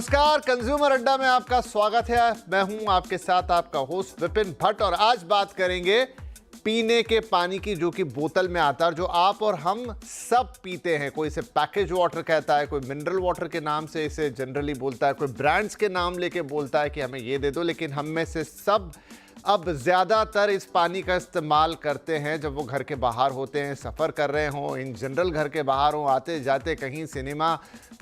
नमस्कार, कंज्यूमर अड्डा में आपका स्वागत है। मैं हूं आपके साथ आपका होस्ट विपिन भट्ट और आज बात करेंगे पीने के पानी की, जो कि बोतल में आता है, जो आप और हम सब पीते हैं। कोई इसे पैकेज वाटर कहता है, कोई मिनरल वाटर के नाम से इसे जनरली बोलता है, कोई ब्रांड्स के नाम लेके बोलता है कि हमें ये दे दो। लेकिन हम में से सब अब ज़्यादातर इस पानी का इस्तेमाल करते हैं जब वो घर के बाहर होते हैं, सफ़र कर रहे हों, इन जनरल घर के बाहर हों, आते जाते, कहीं सिनेमा,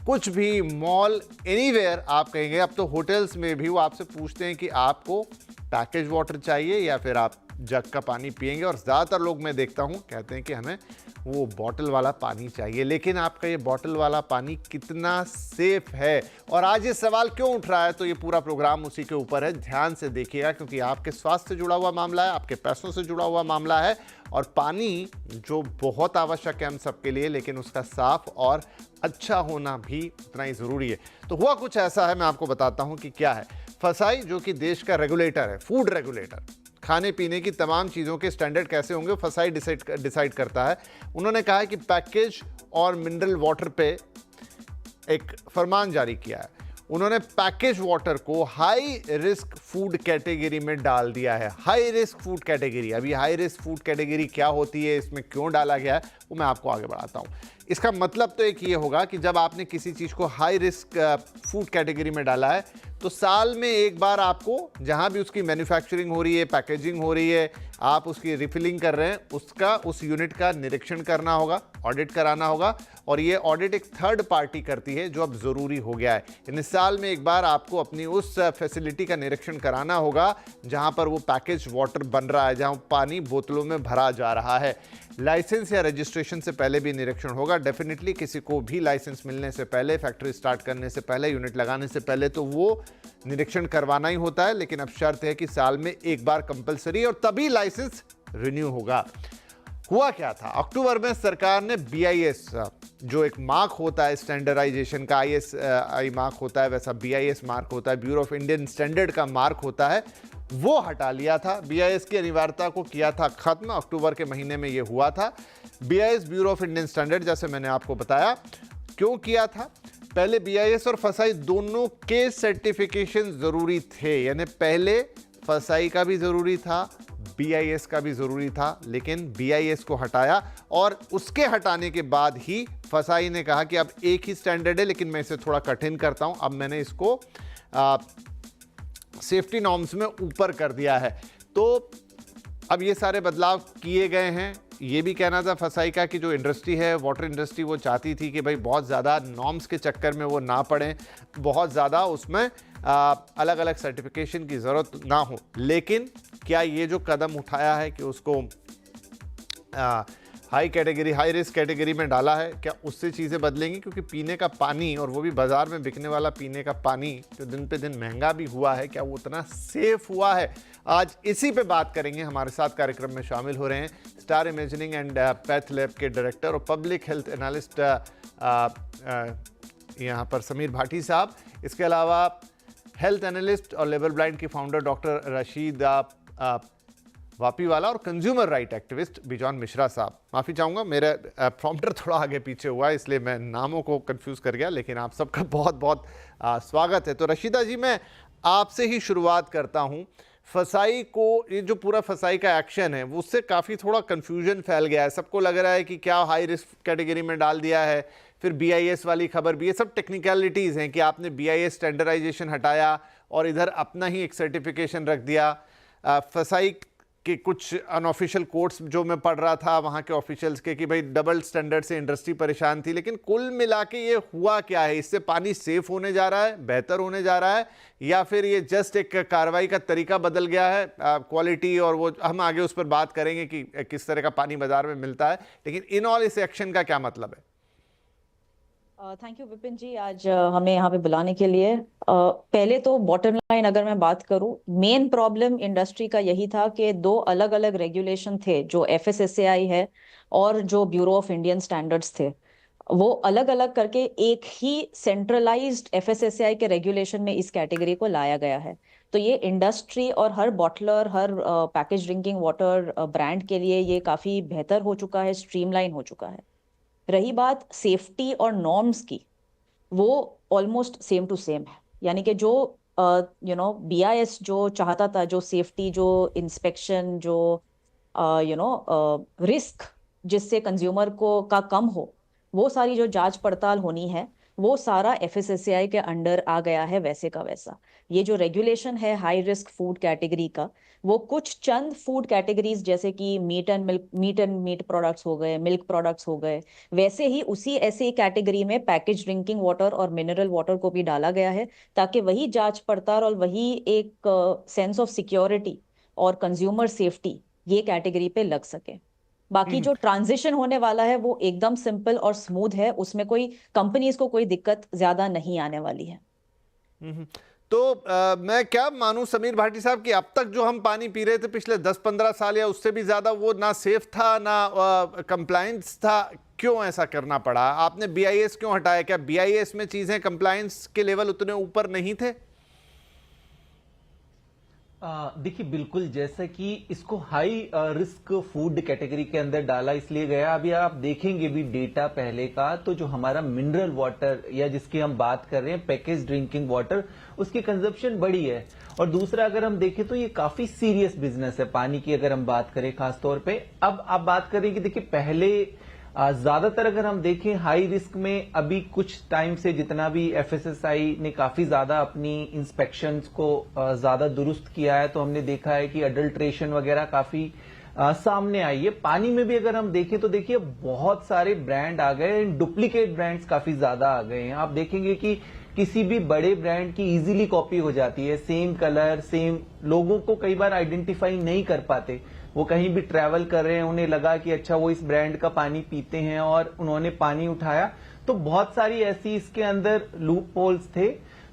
कुछ भी, मॉल, एनीवेयर आप कहेंगे। अब तो होटल्स में भी वो आपसे पूछते हैं कि आपको पैकेज वाटर चाहिए या फिर आप जग का पानी पिएंगे। और ज़्यादातर लोग मैं देखता हूँ कहते हैं कि हमें वो बॉटल वाला पानी चाहिए। लेकिन आपका ये बॉटल वाला पानी कितना सेफ है, और आज ये सवाल क्यों उठ रहा है, तो ये पूरा प्रोग्राम उसी के ऊपर है। ध्यान से देखिएगा क्योंकि आपके स्वास्थ्य से जुड़ा हुआ मामला है, आपके पैसों से जुड़ा हुआ मामला है, और पानी जो बहुत आवश्यक है हम सबके लिए, लेकिन उसका साफ और अच्छा होना भी उतना ही ज़रूरी है। तो हुआ कुछ ऐसा है, मैं आपको बताता हूँ कि क्या है। फसाई, जो कि देश का रेगुलेटर है, फूड रेगुलेटर, खाने पीने की तमाम चीज़ों के स्टैंडर्ड कैसे होंगे फसाई डिसाइड करता है। उन्होंने कहा है कि पैकेज और मिनरल वाटर पे एक फरमान जारी किया है। उन्होंने पैकेज वाटर को हाई रिस्क फूड कैटेगरी में डाल दिया है। High risk food category. अभी हाई रिस्क फूड कैटेगरी क्या होती है, इसमें क्यों डाला गया है, वो मैं आपको आगे बढ़ाता हूँ। इसका मतलब तो एक ये होगा कि जब आपने किसी चीज़ को हाई रिस्क फूड कैटेगरी में डाला है, तो साल में एक बार आपको जहाँ भी उसकी मैन्युफैक्चरिंग हो रही है, पैकेजिंग हो रही है, आप उसकी रिफिलिंग कर रहे हैं, उसका, उस यूनिट का निरीक्षण करना होगा, ऑडिट कराना होगा। और ये ऑडिट एक थर्ड पार्टी करती है, जो अब ज़रूरी हो गया है। यानी साल में एक बार आपको अपनी उस फैसिलिटी का निरीक्षण कराना होगा जहाँ पर वो पैकेज वाटर बन रहा है, जहाँ पानी बोतलों में भरा जा रहा है। लाइसेंस या रजिस्ट्रेशन से पहले भी निरीक्षण होगा। डेफिनेटली किसी को भी लाइसेंस मिलने से पहले, फैक्ट्री स्टार्ट करने से पहले, यूनिट लगाने से पहले तो वो निरीक्षण करवाना ही होता है। लेकिन अब शर्त है कि साल में एक बार कंपलसरी, और तभी लाइसेंस रिन्यू होगा। हुआ क्या था, अक्टूबर में सरकार ने BIS, जो एक मार्क होता है स्टैंडर्डाइजेशन का, ISI मार्क होता है, वैसा BIS मार्क होता है, ब्यूरो ऑफ इंडियन स्टैंडर्ड का मार्क होता है, वो हटा लिया था। BIS की अनिवार्यता को किया था खत्म। अक्टूबर के महीने में ये हुआ था। BIS, bureau of Indian standard, जैसे मैंने आपको बताया, क्यों किया था। पहले BIS और फसाई दोनों के सर्टिफिकेशन ज़रूरी थे, यानी पहले फसाई का भी ज़रूरी था, BIS का भी ज़रूरी था। लेकिन BIS को हटाया, और उसके हटाने के बाद ही फसाई ने कहा कि अब एक ही स्टैंडर्ड है, लेकिन मैं इसे थोड़ा कठिन करता हूं। अब मैंने इसको सेफ्टी नॉर्म्स में ऊपर कर दिया है। तो अब ये सारे बदलाव किए गए हैं। ये भी कहना था फसाई का कि जो इंडस्ट्री है, वाटर इंडस्ट्री, वो चाहती थी कि भाई बहुत ज़्यादा नॉर्म्स के चक्कर में वो ना पड़ें, बहुत ज़्यादा उसमें अलग अलग सर्टिफिकेशन की ज़रूरत ना हो। लेकिन क्या ये जो कदम उठाया है कि उसको high category, high risk category में डाला है, क्या उससे चीज़ें बदलेंगी? क्योंकि पीने का पानी, और वो भी बाज़ार में बिकने वाला पीने का पानी, जो दिन पे दिन महंगा भी हुआ है, क्या वो उतना सेफ हुआ है? आज इसी पे बात करेंगे। हमारे साथ कार्यक्रम में शामिल हो रहे हैं star imagining and path lab के डायरेक्टर और पब्लिक हेल्थ एनालिस्ट यहाँ पर समीर भाटी साहब। इसके अलावा हेल्थ एनालिस्ट और लेबर ब्लाइंड की फाउंडर डॉक्टर रशीदा वापीवाला, और consumer right activist bison Mishra साहब। माफ़ी चाहूँगा, मेरा प्रॉम्प्टर थोड़ा आगे पीछे हुआ है, इसलिए मैं नामों को कंफ्यूज कर गया। लेकिन आप सबका बहुत बहुत स्वागत है। तो रशीदा जी, मैं आपसे ही शुरुआत करता हूँ। फसाई को, ये जो पूरा फसाई का एक्शन है, वो उससे काफ़ी थोड़ा कन्फ्यूजन फैल गया है। सबको लग रहा है कि क्या हाई रिस्क कैटेगरी में डाल दिया है, फिर BIS वाली खबर भी, ये सब टेक्निकलिटीज़ हैं कि आपने BIS स्टैंडर्डाइजेशन हटाया और इधर अपना ही एक सर्टिफिकेशन रख दिया। फसाई के कुछ अनऑफिशियल कोर्ट्स जो मैं पढ़ रहा था वहाँ के ऑफिशियल्स के, कि भाई डबल स्टैंडर्ड से इंडस्ट्री परेशान थी। लेकिन कुल मिला के ये हुआ क्या है? इससे पानी सेफ होने जा रहा है, बेहतर होने जा रहा है, या फिर ये जस्ट एक कार्रवाई का तरीका बदल गया है? क्वालिटी और वो हम आगे उस पर बात करेंगे कि किस तरह का पानी बाजार में मिलता है। लेकिन इन ऑल इस एक्शन का क्या मतलब है? थैंक यू विपिन जी, आज हमें यहाँ पे बुलाने के लिए। पहले तो बॉटम लाइन अगर मैं बात करूँ, मेन प्रॉब्लम इंडस्ट्री का यही था कि दो अलग अलग रेगुलेशन थे, जो FSSAI है और जो ब्यूरो ऑफ इंडियन स्टैंडर्ड्स थे, वो अलग अलग करके एक ही सेंट्रलाइज्ड FSSAI के रेगुलेशन में इस कैटेगरी को लाया गया है। तो ये इंडस्ट्री और हर बॉटलर, हर पैकेज ड्रिंकिंग वाटर ब्रांड के लिए ये काफ़ी बेहतर हो चुका है, स्ट्रीमलाइन हो चुका है। रही बात सेफ्टी और नॉर्म्स की, वो ऑलमोस्ट सेम टू सेम है। यानी कि जो BIS जो चाहता था, जो सेफ्टी, जो इंस्पेक्शन, जो रिस्क जिससे कंज्यूमर को का कम हो, वो सारी जो जांच पड़ताल होनी है, वो सारा FSSAI के अंडर आ गया है वैसे का वैसा। ये जो रेगुलेशन है हाई रिस्क फूड कैटेगरी का, वो कुछ चंद फूड कैटेगरीज जैसे कि मीट एंड मीट प्रोडक्ट्स हो गए, मिल्क प्रोडक्ट्स हो गए, वैसे ही उसी ऐसे कैटेगरी में पैकेज ड्रिंकिंग वाटर और मिनरल वाटर को भी डाला गया है, ताकि वही जांच पड़ताल और वही एक सेंस ऑफ सिक्योरिटी और कंज्यूमर सेफ्टी ये कैटेगरी पे लग सके। बाकी जो ट्रांजिशन होने वाला है वो एकदम सिंपल और स्मूथ है, उसमें कोई कंपनीज को कोई दिक्कत ज्यादा नहीं आने वाली है। तो मैं क्या मानूं समीर भाटी साहब कि अब तक जो हम पानी पी रहे थे पिछले 10-15 साल या उससे भी ज्यादा, वो ना सेफ था ना कंप्लायंस था। क्यों ऐसा करना पड़ा? आपने BIS क्यों हटाया? क्या BIS में चीजें कंप्लायंस के लेवल उतने ऊपर नहीं थे? देखिए, बिल्कुल जैसा कि इसको हाई रिस्क फूड कैटेगरी के अंदर डाला इसलिए गया। अभी आप देखेंगे भी डेटा पहले का, तो जो हमारा मिनरल वाटर या जिसकी हम बात कर रहे हैं पैकेज ड्रिंकिंग वाटर, उसकी कंजप्शन बड़ी है। और दूसरा अगर हम देखें तो ये काफी सीरियस बिजनेस है पानी की, अगर हम बात करें खासतौर पे। अब आप बात करें कि देखिए पहले ज्यादातर अगर हम देखें हाई रिस्क में, अभी कुछ टाइम से जितना भी FSSAI ने काफी ज्यादा अपनी इंस्पेक्शंस को ज्यादा दुरुस्त किया है, तो हमने देखा है कि अडल्ट्रेशन वगैरह काफी सामने आई है। पानी में भी अगर हम देखें तो देखिए बहुत सारे ब्रांड आ गए, डुप्लीकेट ब्रांड्स काफी ज्यादा आ गए हैं। आप देखेंगे कि किसी भी बड़े ब्रांड की इजीली कॉपी हो जाती है, सेम कलर सेम, लोगों को कई बार आइडेंटिफाई नहीं कर पाते। वो कहीं भी ट्रैवल कर रहे हैं, उन्हें लगा कि अच्छा वो इस ब्रांड का पानी पीते हैं और उन्होंने पानी उठाया, तो बहुत सारी ऐसी इसके अंदर लूप होल्स थे।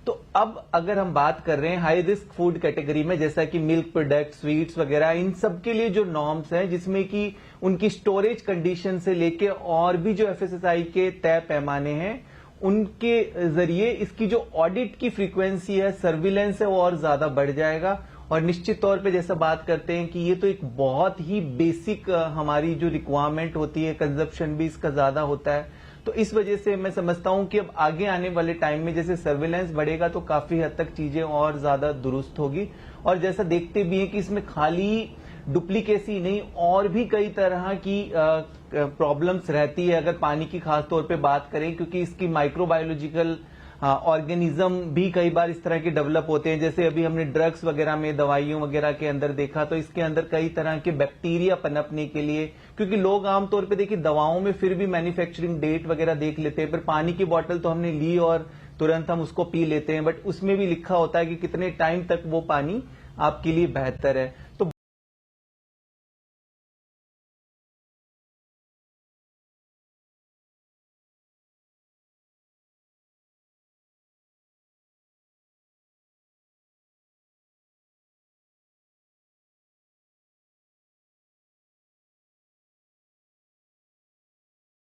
तो अब अगर हम बात कर रहे हैं हाई रिस्क फूड कैटेगरी में, जैसा कि मिल्क प्रोडक्ट, स्वीट्स वगैरह, इन सब के लिए जो नॉर्म्स हैं, जिसमें कि उनकी स्टोरेज कंडीशन से लेके और भी जो FSSAI के तय पैमाने हैं, उनके जरिए इसकी जो ऑडिट की फ्रीक्वेंसी है, सर्विलेंस है, वो और ज्यादा बढ़ जाएगा। और निश्चित तौर पे जैसा बात करते हैं कि ये तो एक बहुत ही बेसिक हमारी जो रिक्वायरमेंट होती है, कंजप्शन भी इसका ज्यादा होता है। तो इस वजह से मैं समझता हूं कि अब आगे आने वाले टाइम में जैसे सर्विलेंस बढ़ेगा तो काफी हद तक चीजें और ज्यादा दुरुस्त होगी। और जैसा देखते भी हैं कि इसमें खाली डुप्लीकेसी नहीं, और भी कई तरह की प्रॉब्लम्स रहती है अगर पानी की खास तौर पे बात करें, क्योंकि इसकी माइक्रोबायोलॉजिकल ऑर्गेनिज्म भी कई बार इस तरह के डेवलप होते हैं। जैसे अभी हमने ड्रग्स वगैरह में, दवाइयों वगैरह के अंदर देखा, तो इसके अंदर कई तरह के बैक्टीरिया पनपने के लिए, क्योंकि लोग आमतौर पे देखिए दवाओं में फिर भी मैन्युफैक्चरिंग डेट वगैरह देख लेते हैं, फिर पानी की बोतल तो हमने ली और तुरंत हम उसको पी लेते हैं, बट उसमें भी लिखा होता है कि कितने टाइम तक वो पानी आपके लिए बेहतर है।